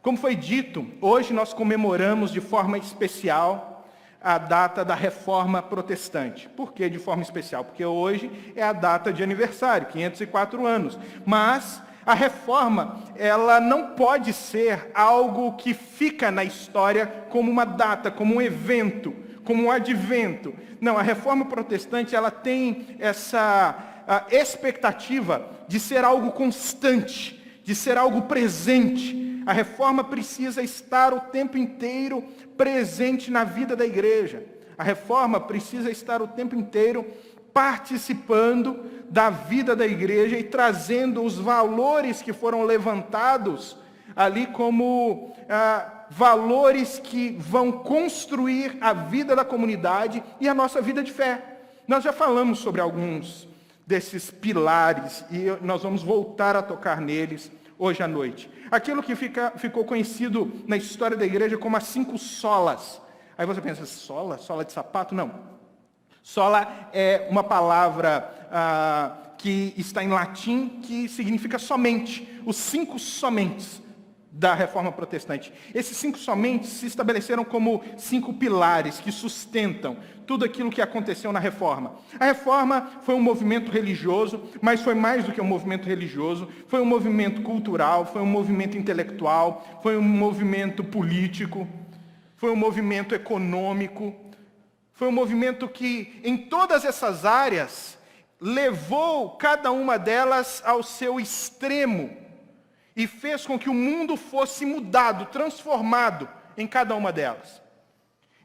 Como foi dito, hoje nós comemoramos de forma especial a data da Reforma Protestante. Por que de forma especial? Porque hoje é a data de aniversário, 504 anos. Mas a Reforma, ela não pode ser algo que fica na história como uma data, como um evento, como um advento. Não, a Reforma Protestante, ela tem essa expectativa de ser algo constante, de ser algo presente. A Reforma precisa estar o tempo inteiro presente na vida da igreja. A Reforma precisa estar o tempo inteiro participando da vida da igreja e trazendo os valores que foram levantados ali como valores que vão construir a vida da comunidade e a nossa vida de fé. Nós já falamos sobre alguns desses pilares e nós vamos voltar a tocar neles hoje à noite. Aquilo que ficou conhecido na história da igreja como as 5 solas. Aí você pensa, sola? Sola de sapato? Não. Sola é uma palavra que está em latim, que significa somente. Os 5 somentes da Reforma Protestante. Esses 5 somentes se estabeleceram como 5 pilares que sustentam tudo aquilo que aconteceu na Reforma. A Reforma foi um movimento religioso, mas foi mais do que um movimento religioso, foi um movimento cultural, foi um movimento intelectual, foi um movimento político, foi um movimento econômico, foi um movimento que, em todas essas áreas, levou cada uma delas ao seu extremo e fez com que o mundo fosse mudado, transformado em cada uma delas.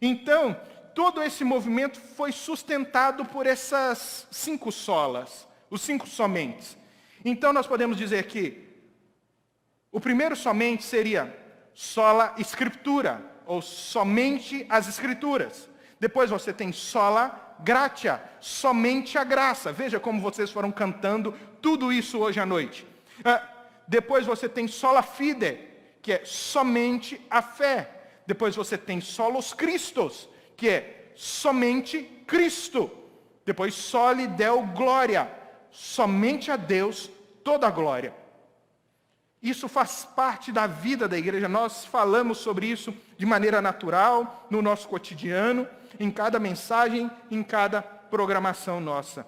Então, todo esse movimento foi sustentado por essas 5 solas, os 5 somentes. Então, nós podemos dizer que o primeiro somente seria sola scriptura, ou somente as escrituras. Depois você tem sola gratia, somente a graça. Veja como vocês foram cantando tudo isso hoje à noite. Depois você tem sola fide, que é somente a fé. Depois você tem solos Christos, que é somente Cristo. Depois soli Deo gloria, somente a Deus toda a glória. Isso faz parte da vida da igreja. Nós falamos sobre isso de maneira natural, no nosso cotidiano, em cada mensagem, em cada programação nossa.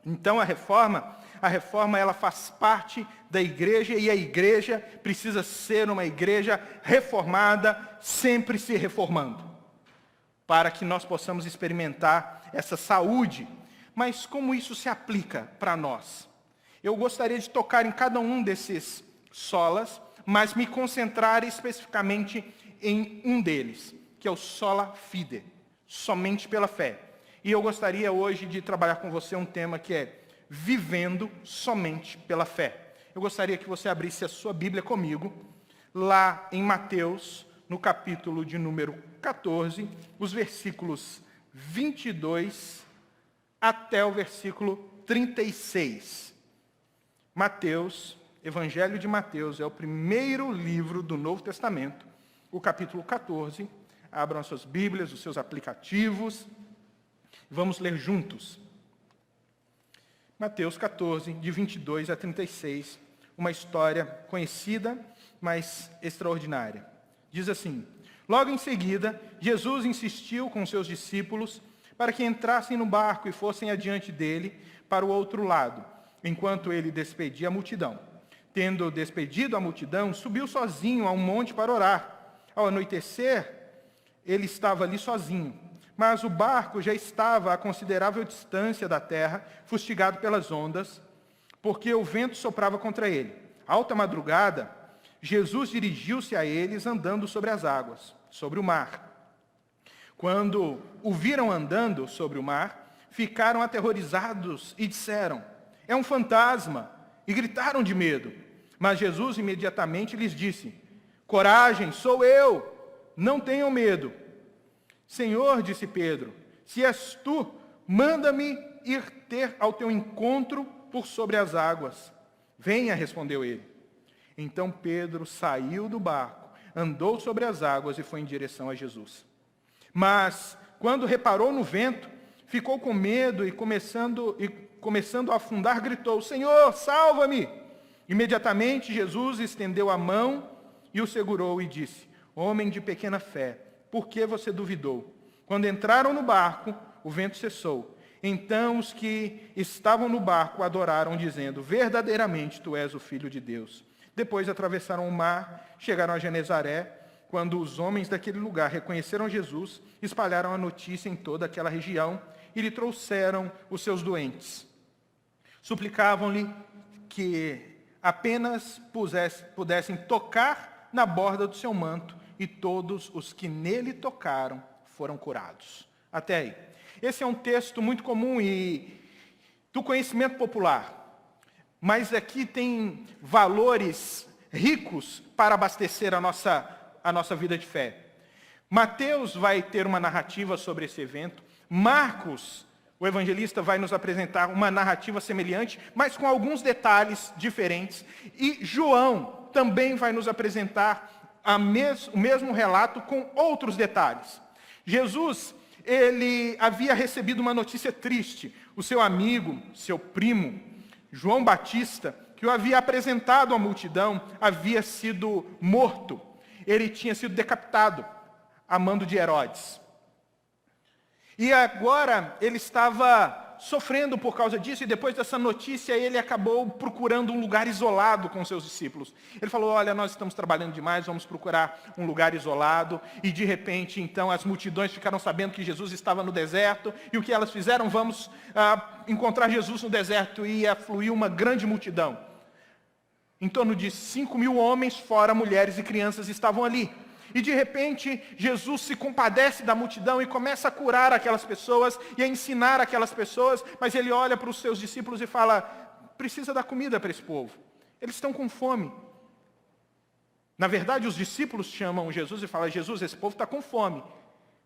Então a reforma ela faz parte da igreja e a igreja precisa ser uma igreja reformada, sempre se reformando, para que nós possamos experimentar essa saúde. Mas como isso se aplica para nós? Eu gostaria de tocar em cada um desses solas, mas me concentrar especificamente em um deles, que é o sola fide, somente pela fé. E eu gostaria hoje de trabalhar com você um tema que é vivendo somente pela fé. Eu gostaria que você abrisse a sua Bíblia comigo, lá em Mateus, no capítulo de número 14, os versículos 22 até o versículo 36. Mateus, Evangelho de Mateus, é o primeiro livro do Novo Testamento, o capítulo 14. Abram as suas Bíblias, os seus aplicativos. Vamos ler juntos. Mateus 14, de 22 a 36, uma história conhecida, mas extraordinária. Diz assim: logo em seguida, Jesus insistiu com seus discípulos para que entrassem no barco e fossem adiante dele para o outro lado, enquanto ele despedia a multidão. Tendo despedido a multidão, subiu sozinho a um monte para orar. Ao anoitecer, ele estava ali sozinho. Mas o barco já estava a considerável distância da terra, fustigado pelas ondas, porque o vento soprava contra ele. Alta madrugada, Jesus dirigiu-se a eles andando sobre as águas, sobre o mar. Quando o viram andando sobre o mar, ficaram aterrorizados e disseram: é um fantasma, e gritaram de medo. Mas Jesus imediatamente lhes disse: coragem, sou eu, não tenham medo. Senhor, disse Pedro, se és tu, manda-me ir ter ao teu encontro por sobre as águas. Venha, respondeu ele. Então Pedro saiu do barco, andou sobre as águas e foi em direção a Jesus. Mas, quando reparou no vento, ficou com medo e começando a afundar, gritou: Senhor, salva-me! Imediatamente Jesus estendeu a mão e o segurou e disse: homem de pequena fé, por que você duvidou? Quando entraram no barco, o vento cessou. Então os que estavam no barco adoraram, dizendo: verdadeiramente tu és o Filho de Deus. Depois atravessaram o mar, chegaram a Genezaré. Quando os homens daquele lugar reconheceram Jesus, espalharam a notícia em toda aquela região e lhe trouxeram os seus doentes. Suplicavam-lhe que apenas pudessem tocar na borda do seu manto, e todos os que nele tocaram foram curados. Até aí. Esse é um texto muito comum e do conhecimento popular, mas aqui tem valores ricos para abastecer a nossa vida de fé. Mateus vai ter uma narrativa sobre esse evento. Marcos, o evangelista, vai nos apresentar uma narrativa semelhante, mas com alguns detalhes diferentes. E João também vai nos apresentar o mesmo relato com outros detalhes. Jesus, ele havia recebido uma notícia triste. O seu amigo, seu primo, João Batista, que o havia apresentado à multidão, havia sido morto. Ele tinha sido decapitado a mando de Herodes. E agora ele estava sofrendo por causa disso, e depois dessa notícia ele acabou procurando um lugar isolado com seus discípulos. Ele falou: olha, nós estamos trabalhando demais, vamos procurar um lugar isolado. E de repente, então, as multidões ficaram sabendo que Jesus estava no deserto, e o que elas fizeram? Vamos encontrar Jesus no deserto, e ia fluir uma grande multidão. Em torno de 5.000 homens, fora mulheres e crianças, estavam ali. E de repente, Jesus se compadece da multidão e começa a curar aquelas pessoas e a ensinar aquelas pessoas, mas ele olha para os seus discípulos e fala: precisa dar comida para esse povo. Eles estão com fome. Na verdade, os discípulos chamam Jesus e falam: Jesus, esse povo está com fome.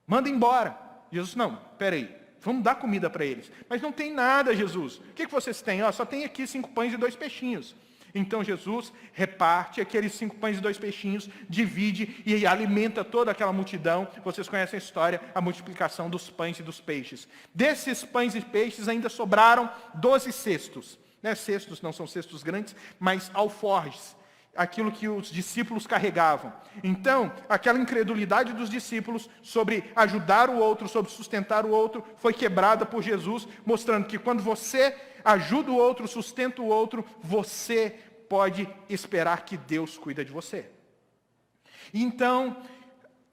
Manda embora. Jesus: não, peraí, vamos dar comida para eles. Mas não tem nada, Jesus. O que vocês têm? Só tem aqui 5 pães e 2 peixinhos. Então Jesus reparte aqueles 5 pães e 2 peixinhos, divide e alimenta toda aquela multidão. Vocês conhecem a história, a multiplicação dos pães e dos peixes. Desses pães e peixes ainda sobraram 12 cestos. Cestos não são cestos grandes, mas alforjes, aquilo que os discípulos carregavam. Então, aquela incredulidade dos discípulos sobre ajudar o outro, sobre sustentar o outro, foi quebrada por Jesus, mostrando que quando você ajuda o outro, sustenta o outro, você pode esperar que Deus cuida de você. Então,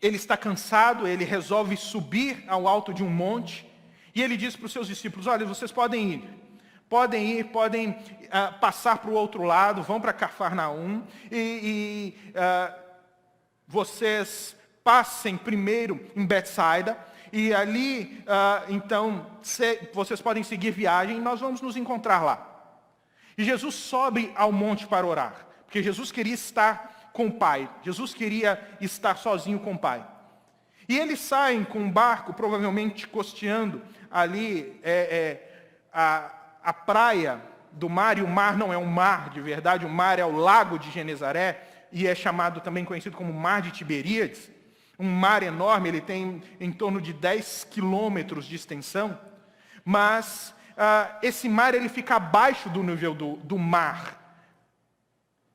ele está cansado, ele resolve subir ao alto de um monte, e ele diz para os seus discípulos: olha, vocês podem passar para o outro lado, vão para Cafarnaum, vocês passem primeiro em Betsaida, e ali, então, vocês podem seguir viagem, e nós vamos nos encontrar lá. E Jesus sobe ao monte para orar, porque Jesus queria estar com o Pai, Jesus queria estar sozinho com o Pai. E eles saem com um barco, provavelmente costeando ali a praia do mar, e o mar não é um mar de verdade, o mar é o lago de Genezaré, e é chamado também, conhecido como Mar de Tiberíades. Um mar enorme, ele tem em torno de 10 quilômetros de extensão, mas esse mar ele fica abaixo do nível do mar.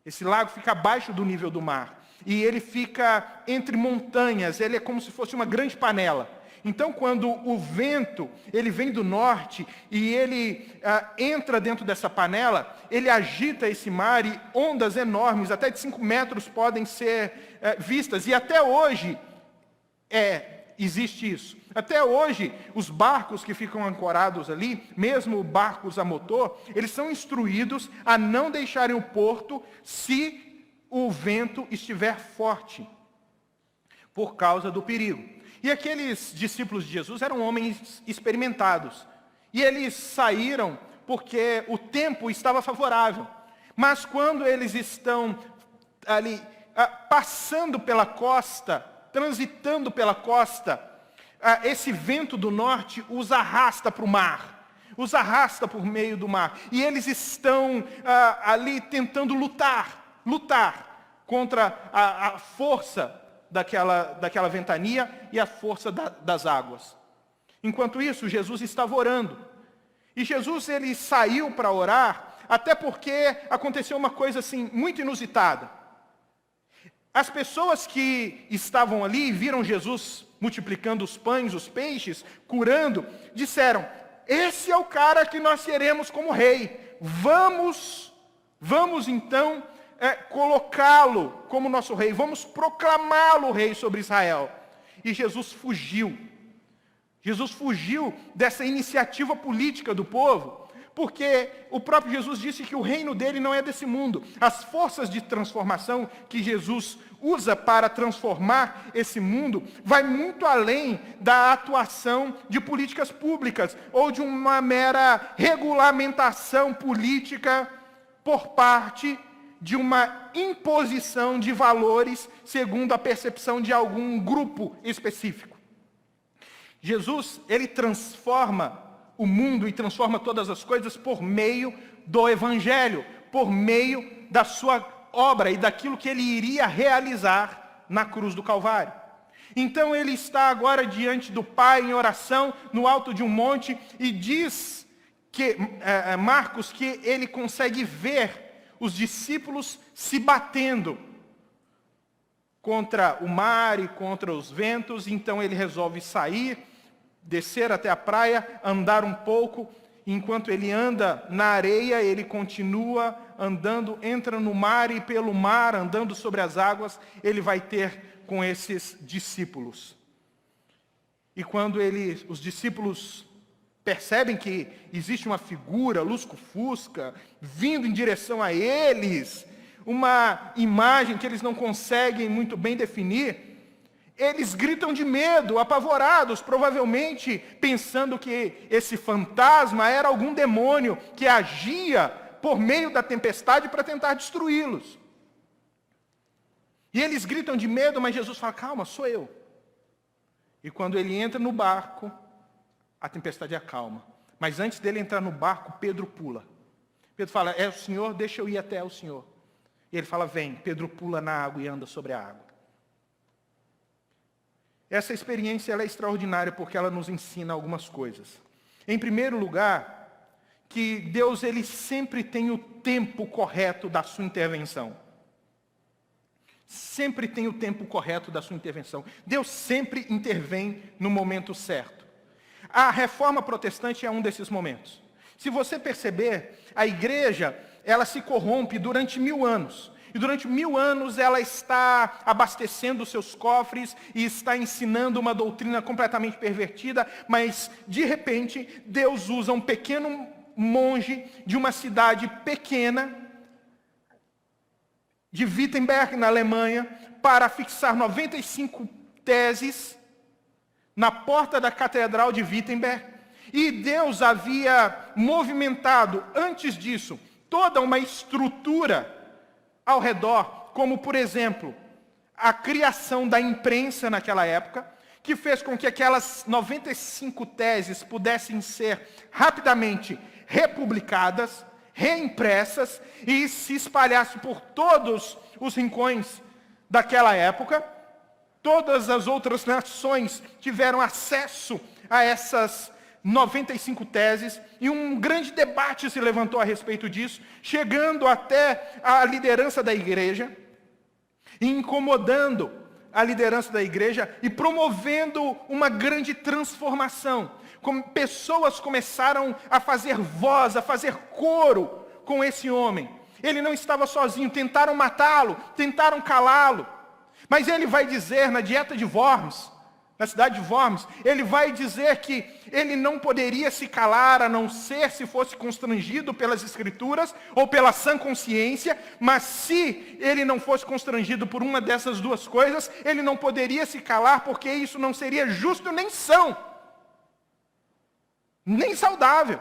Esse lago fica abaixo do nível do mar, e ele fica entre montanhas, ele é como se fosse uma grande panela. Então, quando o vento ele vem do norte e ele entra dentro dessa panela, ele agita esse mar, e ondas enormes, até de 5 metros, podem ser vistas. E até hoje existe isso. Até hoje, os barcos que ficam ancorados ali, mesmo barcos a motor, eles são instruídos a não deixarem o porto se o vento estiver forte, por causa do perigo. E aqueles discípulos de Jesus eram homens experimentados. E eles saíram porque o tempo estava favorável. Mas quando eles estão ali passando pela costa, transitando pela costa, esse vento do norte os arrasta para o mar. Os arrasta por meio do mar. E eles estão ali tentando lutar contra a força daquela ventania e a força das águas. Enquanto isso, Jesus estava orando. E Jesus ele saiu para orar, até porque aconteceu uma coisa assim muito inusitada. As pessoas que estavam ali e viram Jesus multiplicando os pães, os peixes, curando, disseram: esse é o cara que nós queremos como rei. Vamos então colocá-lo como nosso rei. Vamos proclamá-lo rei sobre Israel. E Jesus fugiu. Jesus fugiu dessa iniciativa política do povo, porque o próprio Jesus disse que o reino dele não é desse mundo. As forças de transformação que Jesus usa para transformar esse mundo vai muito além da atuação de políticas públicas ou de uma mera regulamentação política por parte de uma imposição de valores segundo a percepção de algum grupo específico. Jesus, ele transforma o mundo e transforma todas as coisas por meio do Evangelho, por meio da sua obra e daquilo que ele iria realizar na cruz do Calvário. Então ele está agora diante do Pai em oração, no alto de um monte, e diz que Marcos que ele consegue ver os discípulos se batendo contra o mar e contra os ventos. Então ele resolve sair, descer até a praia, andar um pouco. Enquanto ele anda na areia, ele continua andando, entra no mar, e pelo mar, andando sobre as águas, ele vai ter com esses discípulos. E quando os discípulos percebem que existe uma figura lusco-fusca vindo em direção a eles, uma imagem que eles não conseguem muito bem definir, eles gritam de medo, apavorados, provavelmente pensando que esse fantasma era algum demônio que agia por meio da tempestade para tentar destruí-los. E eles gritam de medo, mas Jesus fala: calma, sou eu. E quando ele entra no barco, a tempestade acalma. Mas antes dele entrar no barco, Pedro pula. Pedro fala: é o Senhor, deixa eu ir até o Senhor. E ele fala: vem. Pedro pula na água e anda sobre a água. Essa experiência ela é extraordinária porque ela nos ensina algumas coisas. Em primeiro lugar, que Deus ele sempre tem o tempo correto da sua intervenção. Sempre tem o tempo correto da sua intervenção. Deus sempre intervém no momento certo. A reforma protestante é um desses momentos. Se você perceber, a igreja ela se corrompe durante 1000 anos. E durante 1000 anos ela está abastecendo os seus cofres e está ensinando uma doutrina completamente pervertida, mas de repente Deus usa um pequeno monge de uma cidade pequena, de Wittenberg, na Alemanha, para fixar 95 teses na porta da Catedral de Wittenberg. E Deus havia movimentado, antes disso, toda uma estrutura ao redor, como, por exemplo, a criação da imprensa naquela época, que fez com que aquelas 95 teses pudessem ser rapidamente republicadas, reimpressas e se espalhasse por todos os rincões daquela época. Todas as outras nações tiveram acesso a essas 95 teses, e um grande debate se levantou a respeito disso, chegando até a liderança da igreja, e incomodando a liderança da igreja e promovendo uma grande transformação. Como pessoas começaram a fazer voz, a fazer coro com esse homem. Ele não estava sozinho, tentaram matá-lo, tentaram calá-lo, mas ele vai dizer na dieta de Worms, na cidade de Worms, ele vai dizer que ele não poderia se calar, a não ser se fosse constrangido pelas Escrituras ou pela sã consciência, mas se ele não fosse constrangido por uma dessas duas coisas, ele não poderia se calar, porque isso não seria justo nem são, nem saudável.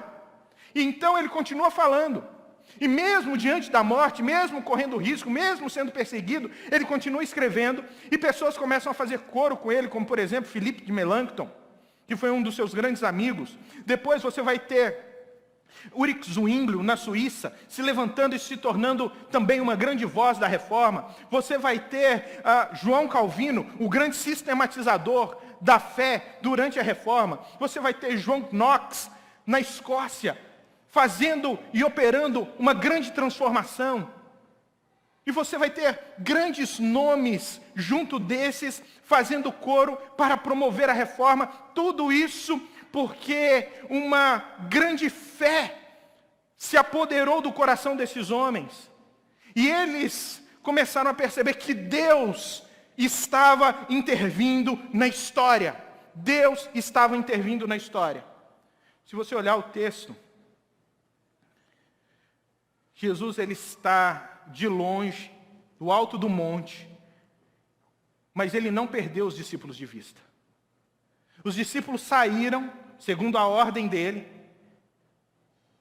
E então ele continua falando. E mesmo diante da morte, mesmo correndo risco, mesmo sendo perseguido, ele continua escrevendo, e pessoas começam a fazer coro com ele, como por exemplo Philippe de Melanchthon, que foi um dos seus grandes amigos. Depois você vai ter Ulrich Zwinglio, na Suíça, se levantando e se tornando também uma grande voz da reforma. Você vai ter João Calvino, o grande sistematizador da fé durante a reforma. Você vai ter João Knox, na Escócia, fazendo e operando uma grande transformação. E você vai ter grandes nomes junto desses, fazendo coro para promover a reforma. Tudo isso porque uma grande fé se apoderou do coração desses homens. E eles começaram a perceber que Deus estava intervindo na história. Deus estava intervindo na história. Se você olhar o texto, Jesus ele está de longe, do alto do monte, mas ele não perdeu os discípulos de vista. Os discípulos saíram, segundo a ordem dele,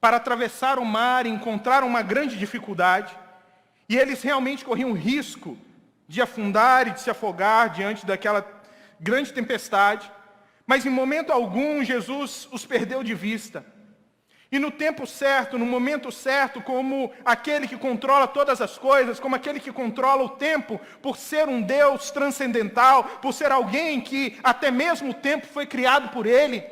para atravessar o mar e encontraram uma grande dificuldade, e eles realmente corriam risco de afundar e de se afogar diante daquela grande tempestade, mas em momento algum Jesus os perdeu de vista. E no tempo certo, no momento certo, como aquele que controla todas as coisas, como aquele que controla o tempo, por ser um Deus transcendental, por ser alguém que até mesmo o tempo foi criado por Ele,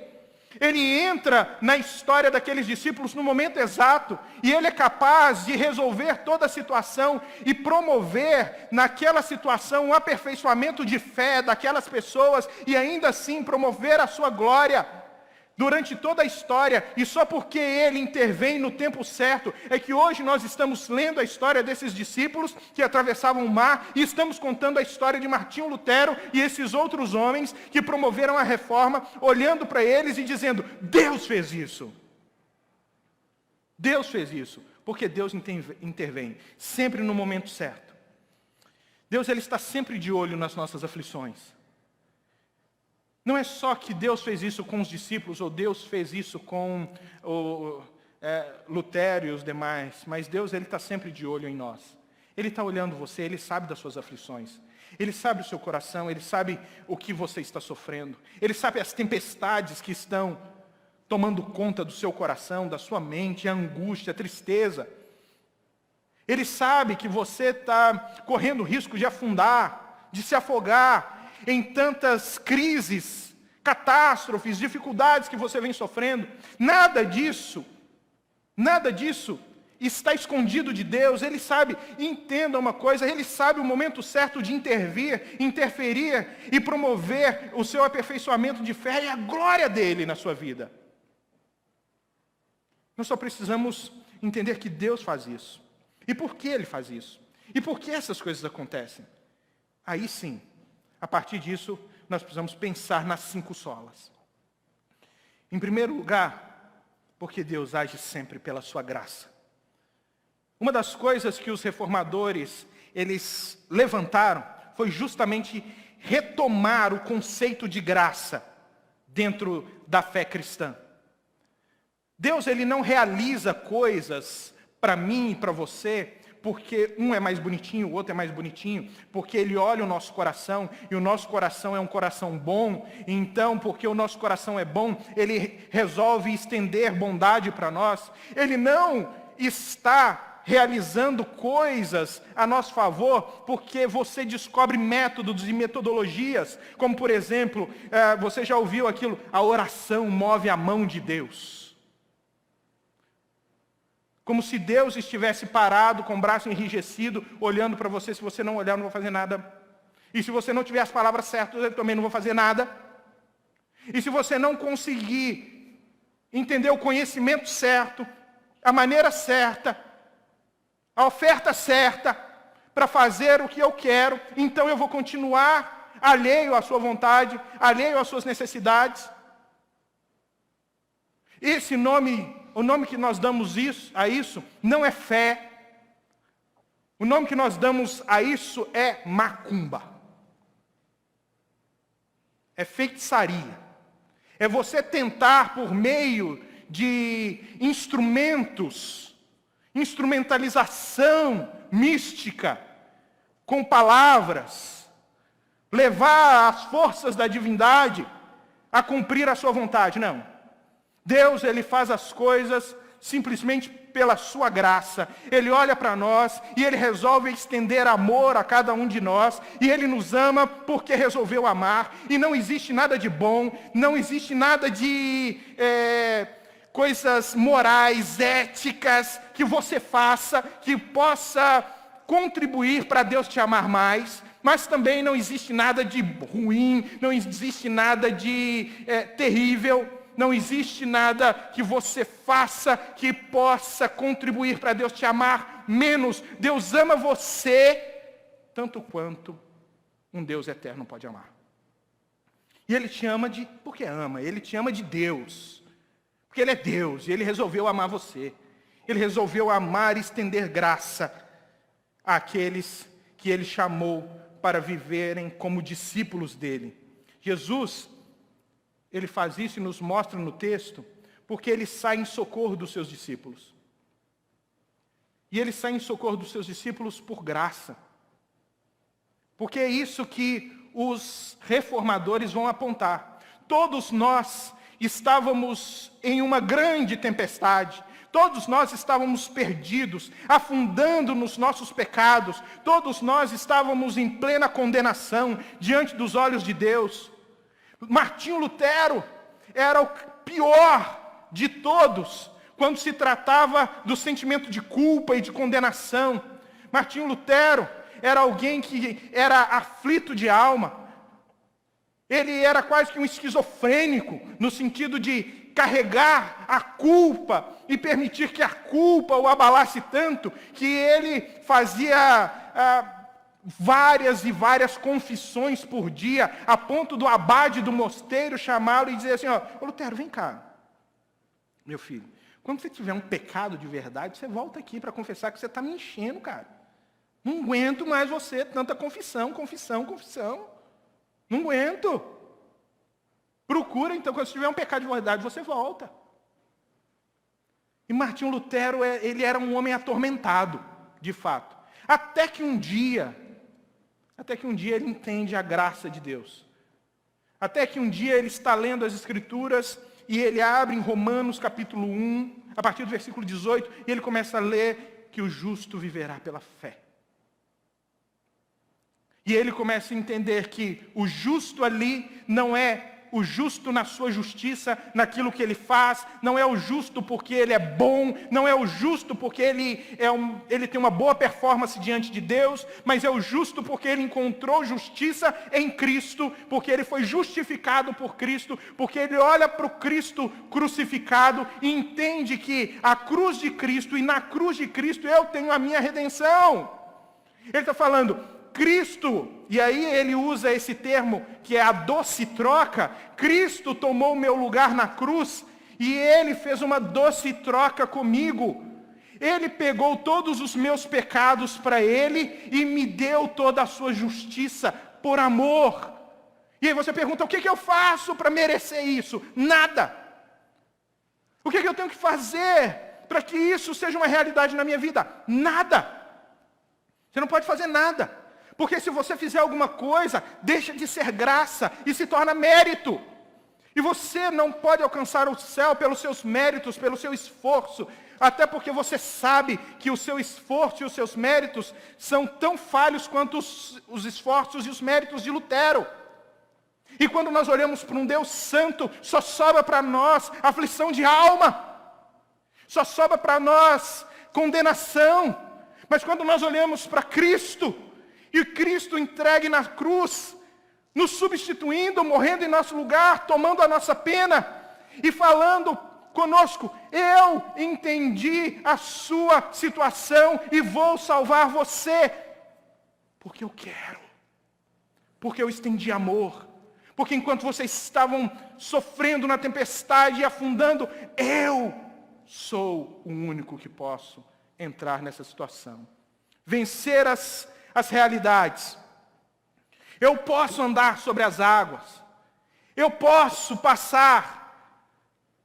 Ele entra na história daqueles discípulos no momento exato, e Ele é capaz de resolver toda a situação e promover naquela situação um aperfeiçoamento de fé daquelas pessoas, e ainda assim promover a sua glória durante toda a história. E só porque Ele intervém no tempo certo é que hoje nós estamos lendo a história desses discípulos que atravessavam o mar, e estamos contando a história de Martinho Lutero e esses outros homens que promoveram a reforma, olhando para eles e dizendo: Deus fez isso. Deus fez isso, porque Deus intervém sempre no momento certo. Deus ele está sempre de olho nas nossas aflições. Não é só que Deus fez isso com os discípulos, ou Deus fez isso com Lutero e os demais, mas Deus ele está sempre de olho em nós. Ele está olhando você, Ele sabe das suas aflições. Ele sabe o seu coração, Ele sabe o que você está sofrendo. Ele sabe as tempestades que estão tomando conta do seu coração, da sua mente, a angústia, a tristeza. Ele sabe que você está correndo o risco de afundar, de se afogar em tantas crises, catástrofes, dificuldades que você vem sofrendo. Nada disso está escondido de Deus. Ele sabe, entenda uma coisa, Ele sabe o momento certo de intervir, interferir e promover o seu aperfeiçoamento de fé e a glória dEle na sua vida. Nós só precisamos entender que Deus faz isso. E por que Ele faz isso? E por que essas coisas acontecem? Aí sim, a partir disso, nós precisamos pensar nas 5 solas. Em primeiro lugar, porque Deus age sempre pela sua graça. Uma das coisas que os reformadores, eles levantaram, foi justamente retomar o conceito de graça dentro da fé cristã. Deus, ele não realiza coisas para mim e para você porque um é mais bonitinho, o outro é mais bonitinho, porque Ele olha o nosso coração, e o nosso coração é um coração bom, então, porque o nosso coração é bom, Ele resolve estender bondade para nós. Ele não está realizando coisas a nosso favor, porque você descobre métodos e metodologias, como por exemplo, você já ouviu aquilo, a oração move a mão de Deus. Como se Deus estivesse parado, com o braço enrijecido, olhando para você. Se você não olhar, eu não vou fazer nada. E se você não tiver as palavras certas, eu também não vou fazer nada. E se você não conseguir entender o conhecimento certo, a maneira certa, a oferta certa, para fazer o que eu quero, então eu vou continuar alheio à sua vontade, alheio às suas necessidades. O nome que nós damos a isso não é fé. O nome que nós damos a isso é macumba. É feitiçaria. É você tentar, por meio de instrumentalização mística, com palavras, levar as forças da divindade a cumprir a sua vontade. Não. Deus, Ele faz as coisas simplesmente pela sua graça. Ele olha para nós e Ele resolve estender amor a cada um de nós. E Ele nos ama porque resolveu amar. E não existe nada de bom, não existe nada de coisas morais, éticas, que você faça, que possa contribuir para Deus te amar mais, mas também não existe nada de ruim, não existe nada de terrível, não existe nada que você faça que possa contribuir para Deus te amar menos. Deus ama você tanto quanto um Deus eterno pode amar. E Ele te ama porque ama, Ele te ama de Deus. Porque Ele é Deus e Ele resolveu amar você. Ele resolveu amar e estender graça àqueles que Ele chamou para viverem como discípulos dEle. Jesus, Ele faz isso e nos mostra no texto, porque Ele sai em socorro dos seus discípulos. E Ele sai em socorro dos seus discípulos por graça. Porque é isso que os reformadores vão apontar. Todos nós estávamos em uma grande tempestade. Todos nós estávamos perdidos, afundando nos nossos pecados. Todos nós estávamos em plena condenação diante dos olhos de Deus. Martinho Lutero era o pior de todos quando se tratava do sentimento de culpa e de condenação. Martinho Lutero era alguém que era aflito de alma. Ele era quase que um esquizofrênico, no sentido de carregar a culpa e permitir que a culpa o abalasse tanto, que ele fazia várias e várias confissões por dia, a ponto do abade do mosteiro chamá-lo e dizer assim, ô Lutero, vem cá, meu filho, quando você tiver um pecado de verdade, você volta aqui para confessar que você está me enchendo, cara. Não aguento mais você, tanta confissão. Não aguento. Procura, então, quando você tiver um pecado de verdade, você volta. E Martinho Lutero, ele era um homem atormentado, de fato. Até que um dia ele entende a graça de Deus. Até que um dia ele está lendo as Escrituras e ele abre em Romanos capítulo 1, a partir do versículo 18, e ele começa a ler que o justo viverá pela fé. E ele começa a entender que o justo ali não é o justo na sua justiça, naquilo que ele faz, não é o justo porque ele é bom, não é o justo porque ele tem uma boa performance diante de Deus, mas é o justo porque ele encontrou justiça em Cristo, porque ele foi justificado por Cristo, porque ele olha para o Cristo crucificado e entende que a cruz de Cristo, e na cruz de Cristo eu tenho a minha redenção. Ele está falando, Cristo, e aí ele usa esse termo que é a doce troca, Cristo tomou o meu lugar na cruz e Ele fez uma doce troca comigo. Ele pegou todos os meus pecados para Ele e me deu toda a sua justiça por amor. E aí você pergunta, o que eu faço para merecer isso? Nada. O que eu tenho que fazer para que isso seja uma realidade na minha vida? Nada. Você não pode fazer nada. Porque se você fizer alguma coisa, deixa de ser graça e se torna mérito. E você não pode alcançar o céu pelos seus méritos, pelo seu esforço, até porque você sabe que o seu esforço e os seus méritos são tão falhos quanto os esforços e os méritos de Lutero. E quando nós olhamos para um Deus santo, só sobra para nós aflição de alma, só sobra para nós condenação. Mas quando nós olhamos para Cristo, e Cristo entregue na cruz, nos substituindo, morrendo em nosso lugar, tomando a nossa pena e falando conosco, eu entendi a sua situação e vou salvar você, porque eu quero, porque eu estendi amor, porque enquanto vocês estavam sofrendo na tempestade e afundando, eu sou o único que posso entrar nessa situação, vencer as realidades. Eu posso andar sobre as águas. Eu posso passar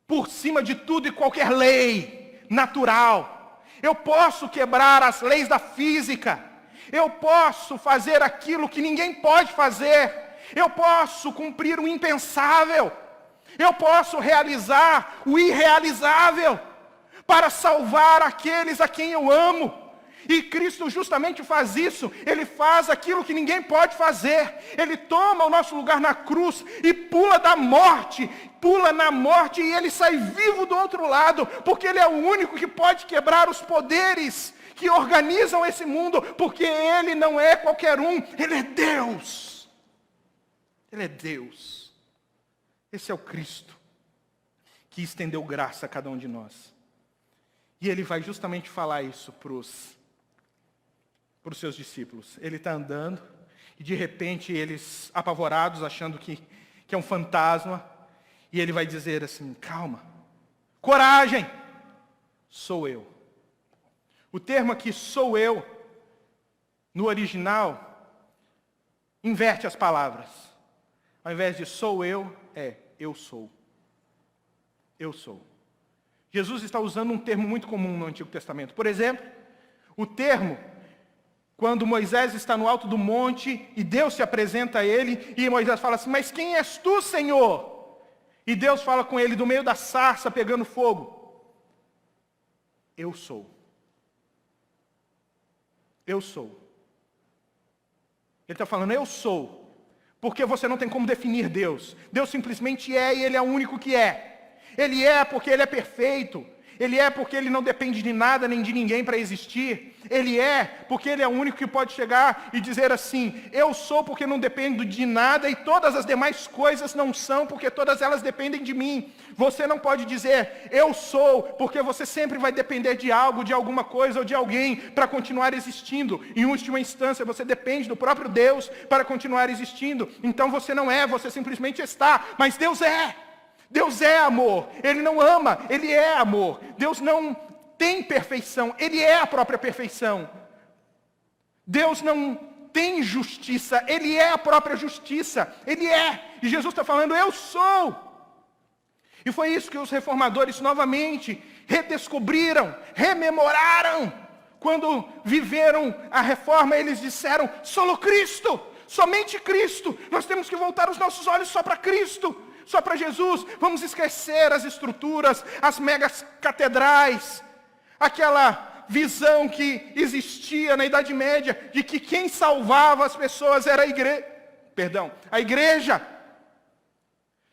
por cima de tudo e qualquer lei natural. Eu posso quebrar as leis da física. Eu posso fazer aquilo que ninguém pode fazer. Eu posso cumprir o impensável. Eu posso realizar o irrealizável para salvar aqueles a quem eu amo. E Cristo justamente faz isso. Ele faz aquilo que ninguém pode fazer. Ele toma o nosso lugar na cruz e pula da morte, pula na morte e ele sai vivo do outro lado, porque ele é o único que pode quebrar os poderes que organizam esse mundo, porque ele não é qualquer um, ele é Deus. Ele é Deus. Esse é o Cristo que estendeu graça a cada um de nós. E ele vai justamente falar isso para os seus discípulos. Ele está andando e de repente eles, apavorados, achando que é um fantasma, e ele vai dizer assim: calma, coragem, sou eu. O termo aqui, sou eu, no original, inverte as palavras. Ao invés de sou eu, é eu sou. Eu sou. Jesus está usando um termo muito comum no Antigo Testamento. Por exemplo, o termo, quando Moisés está no alto do monte e Deus se apresenta a ele, e Moisés fala assim: mas quem és tu, Senhor? E Deus fala com ele do meio da sarça pegando fogo: eu sou. Eu sou. Ele está falando, eu sou. Porque você não tem como definir Deus. Deus simplesmente é e Ele é o único que é. Ele é porque Ele é perfeito. Ele é porque Ele não depende de nada nem de ninguém para existir. Ele é porque Ele é o único que pode chegar e dizer assim: eu sou porque não dependo de nada e todas as demais coisas não são porque todas elas dependem de mim. Você não pode dizer eu sou porque você sempre vai depender de algo, de alguma coisa ou de alguém para continuar existindo. Em última instância, você depende do próprio Deus para continuar existindo. Então você não é, você simplesmente está. Mas Deus é. Deus é amor, Ele não ama, Ele é amor. Deus não tem perfeição, Ele é a própria perfeição. Deus não tem justiça, Ele é a própria justiça, Ele é. E Jesus está falando, eu sou. E foi isso que os reformadores novamente redescobriram, rememoraram. Quando viveram a reforma, eles disseram, solo Cristo, somente Cristo. Nós temos que voltar os nossos olhos só para Cristo. Só para Jesus, vamos esquecer as estruturas, as megas catedrais, aquela visão que existia na Idade Média, de que quem salvava as pessoas era a igreja.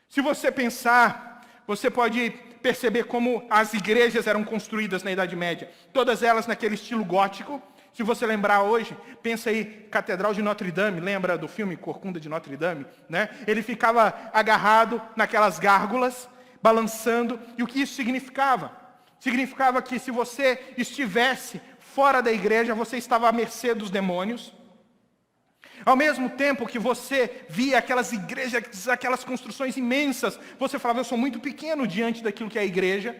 Se você pensar, você pode perceber como as igrejas eram construídas na Idade Média, todas elas naquele estilo gótico. Se você lembrar hoje, pensa aí, Catedral de Notre Dame, lembra do filme Corcunda de Notre Dame? Né? Ele ficava agarrado naquelas gárgulas, balançando, e o que isso significava? Significava que se você estivesse fora da igreja, você estava à mercê dos demônios. Ao mesmo tempo que você via aquelas igrejas, aquelas construções imensas, você falava, eu sou muito pequeno diante daquilo que é a igreja.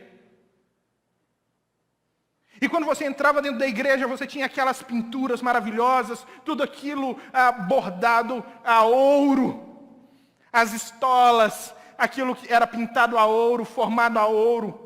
E quando você entrava dentro da igreja, você tinha aquelas pinturas maravilhosas, tudo aquilo bordado a ouro, as estolas, aquilo que era pintado a ouro, formado a ouro,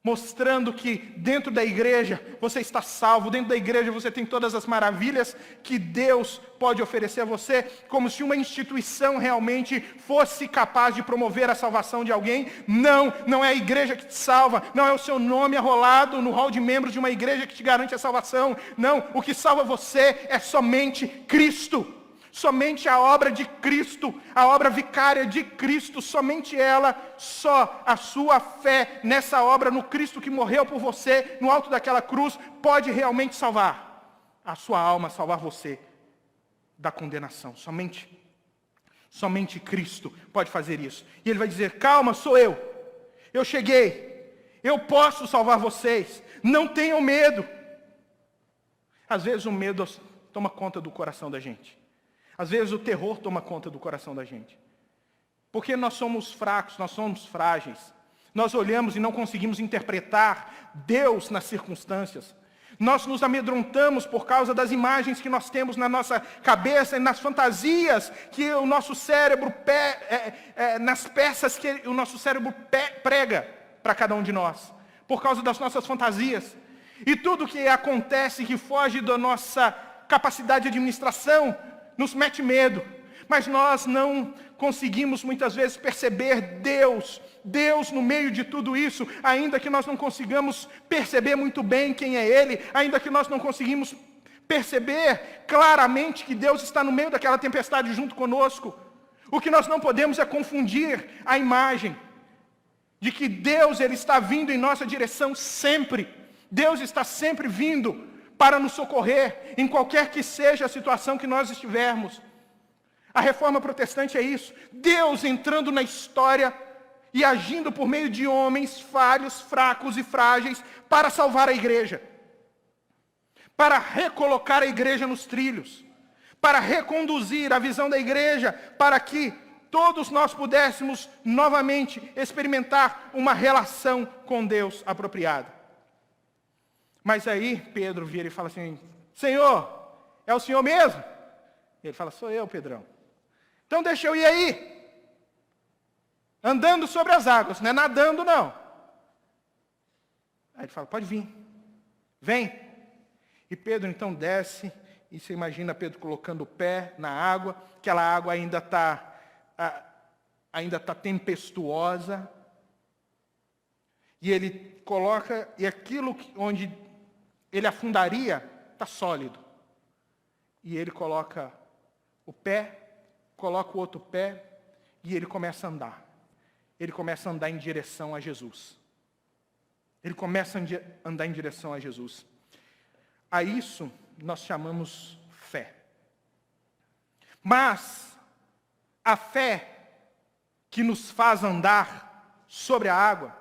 mostrando que dentro da igreja você está salvo, dentro da igreja você tem todas as maravilhas que Deus pode oferecer a você, como se uma instituição realmente fosse capaz de promover a salvação de alguém. Não é a igreja que te salva, não é o seu nome arrolado no hall de membros de uma igreja que te garante a salvação. Não, o que salva você é somente Cristo. Somente a obra de Cristo, a obra vicária de Cristo, somente ela, só a sua fé nessa obra, no Cristo que morreu por você, no alto daquela cruz, pode realmente salvar a sua alma, salvar você da condenação. Somente Cristo pode fazer isso. E Ele vai dizer, calma, sou eu cheguei, eu posso salvar vocês, não tenham medo. Às vezes o medo toma conta do coração da gente. Às vezes o terror toma conta do coração da gente. Porque nós somos fracos, nós somos frágeis. Nós olhamos e não conseguimos interpretar Deus nas circunstâncias. Nós nos amedrontamos por causa das imagens que nós temos na nossa cabeça e nas fantasias que o nosso cérebro, nas peças que o nosso cérebro prega para cada um de nós. Por causa das nossas fantasias. E tudo que acontece que foge da nossa capacidade de administração nos mete medo, mas nós não conseguimos muitas vezes perceber Deus no meio de tudo isso, ainda que nós não consigamos perceber muito bem quem é Ele, ainda que nós não conseguimos perceber claramente que Deus está no meio daquela tempestade junto conosco. O que nós não podemos é confundir a imagem de que Deus ele está vindo em nossa direção sempre. Deus está sempre vindo para nos socorrer em qualquer que seja a situação que nós estivermos. A reforma protestante é isso. Deus entrando na história e agindo por meio de homens falhos, fracos e frágeis para salvar a igreja. Para recolocar a igreja nos trilhos. Para reconduzir a visão da igreja para que todos nós pudéssemos novamente experimentar uma relação com Deus apropriada. Mas aí Pedro vira e fala assim, Senhor, é o Senhor mesmo? Ele fala, sou eu, Pedrão. Então deixa eu ir aí. Andando sobre as águas, não é nadando não. Aí ele fala, pode vir. Vem. E Pedro então desce, e você imagina Pedro colocando o pé na água, aquela água ainda está tempestuosa, e ele coloca, e aquilo onde ele afundaria está sólido. E ele coloca o pé, coloca o outro pé, e ele começa a andar. Ele começa a andar em direção a Jesus. Ele começa a andar em direção a Jesus. A isso nós chamamos fé. Mas a fé que nos faz andar sobre a água,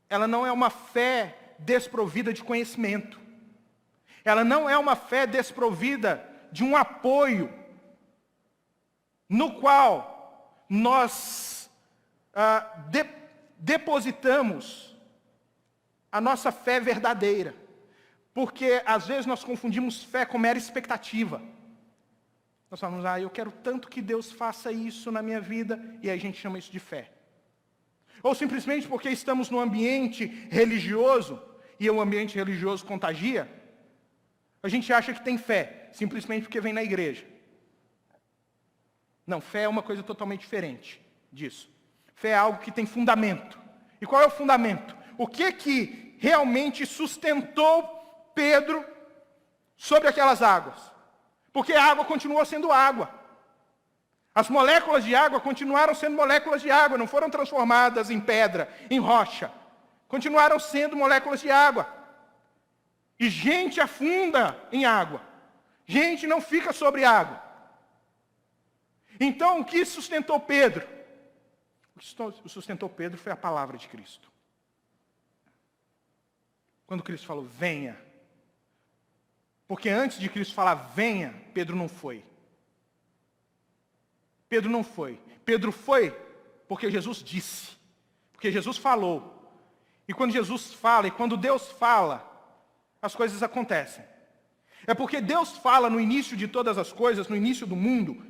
ela não é uma fé desprovida de conhecimento. Ela não é uma fé desprovida de um apoio no qual nós depositamos a nossa fé verdadeira. Porque às vezes nós confundimos fé com mera expectativa. Nós falamos, eu quero tanto que Deus faça isso na minha vida, e aí a gente chama isso de fé. Ou simplesmente porque estamos num ambiente religioso, e o ambiente religioso contagia, a gente acha que tem fé, simplesmente porque vem na igreja. Não, fé é uma coisa totalmente diferente disso. Fé é algo que tem fundamento. E qual é o fundamento? O que realmente sustentou Pedro sobre aquelas águas? Porque a água continuou sendo água. As moléculas de água continuaram sendo moléculas de água, não foram transformadas em pedra, em rocha. Continuaram sendo moléculas de água. E gente afunda em água. Gente não fica sobre água. Então, o que sustentou Pedro? O que sustentou Pedro foi a palavra de Cristo. Quando Cristo falou, venha. Porque antes de Cristo falar, venha, Pedro não foi. Pedro não foi. Pedro foi porque Jesus disse. Porque Jesus falou. E quando Jesus fala, e quando Deus fala, as coisas acontecem. É porque Deus fala no início de todas as coisas, no início do mundo,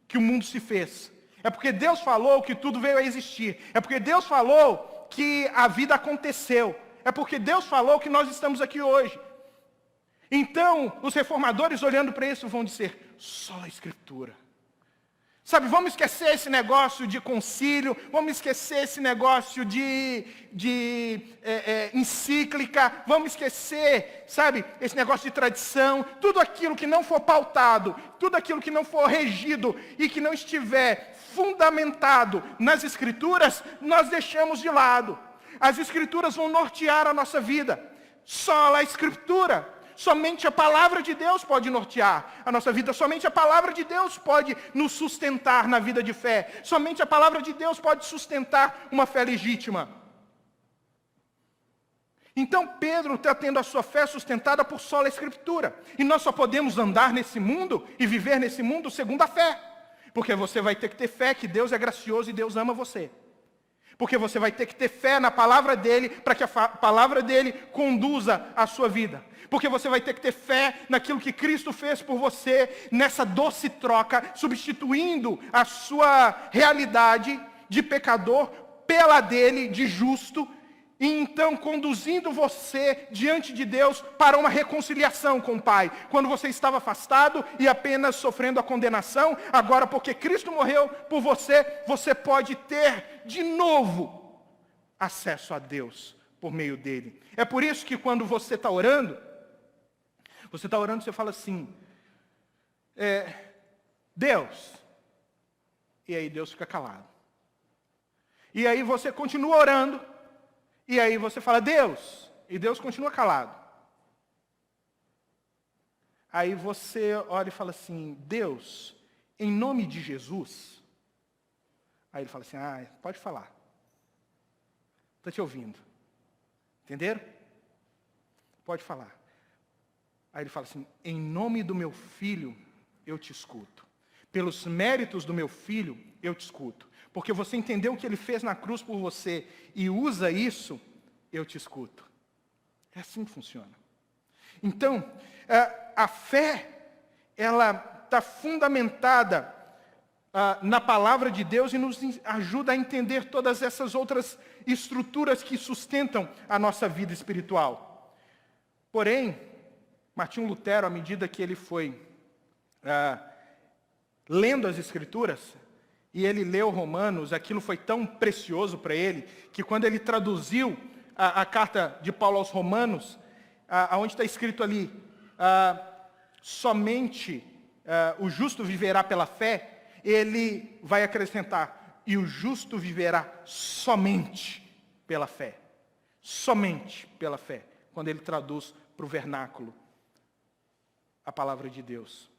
que o mundo se fez. É porque Deus falou que tudo veio a existir. É porque Deus falou que a vida aconteceu. É porque Deus falou que nós estamos aqui hoje. Então, os reformadores olhando para isso vão dizer, só a Escritura. Sabe, vamos esquecer esse negócio de concílio, vamos esquecer esse negócio de encíclica, vamos esquecer, sabe, esse negócio de tradição, tudo aquilo que não for pautado, tudo aquilo que não for regido e que não estiver fundamentado nas Escrituras, nós deixamos de lado. As Escrituras vão nortear a nossa vida, só a Escritura. Somente a palavra de Deus pode nortear a nossa vida. Somente a palavra de Deus pode nos sustentar na vida de fé. Somente a palavra de Deus pode sustentar uma fé legítima. Então Pedro está tendo a sua fé sustentada por sola Escritura. E nós só podemos andar nesse mundo e viver nesse mundo segundo a fé. Porque você vai ter que ter fé que Deus é gracioso e Deus ama você. Porque você vai ter que ter fé na palavra dele para que a palavra dele conduza a sua vida. Porque você vai ter que ter fé naquilo que Cristo fez por você, nessa doce troca, substituindo a sua realidade de pecador pela dele de justo, e então conduzindo você diante de Deus para uma reconciliação com o Pai. Quando você estava afastado e apenas sofrendo a condenação, agora porque Cristo morreu por você, você pode ter de novo acesso a Deus por meio dele. É por isso que quando você está orando, você fala assim, Deus. E aí Deus fica calado. E aí você continua orando, e aí você fala, Deus, e Deus continua calado. Aí você olha e fala assim, Deus, em nome de Jesus. Aí ele fala assim, pode falar. Estou te ouvindo. Entenderam? Pode falar. Aí ele fala assim, em nome do meu filho, eu te escuto. Pelos méritos do meu filho, eu te escuto. Porque você entendeu o que ele fez na cruz por você e usa isso, eu te escuto. É assim que funciona. Então, a fé, ela está fundamentada na palavra de Deus e nos ajuda a entender todas essas outras estruturas que sustentam a nossa vida espiritual. Porém, Martinho Lutero, à medida que ele foi lendo as Escrituras, e ele leu Romanos, aquilo foi tão precioso para ele, que quando ele traduziu a carta de Paulo aos Romanos, onde está escrito ali, somente o justo viverá pela fé, ele vai acrescentar, e o justo viverá somente pela fé. Somente pela fé, quando ele traduz para o vernáculo a palavra de Deus.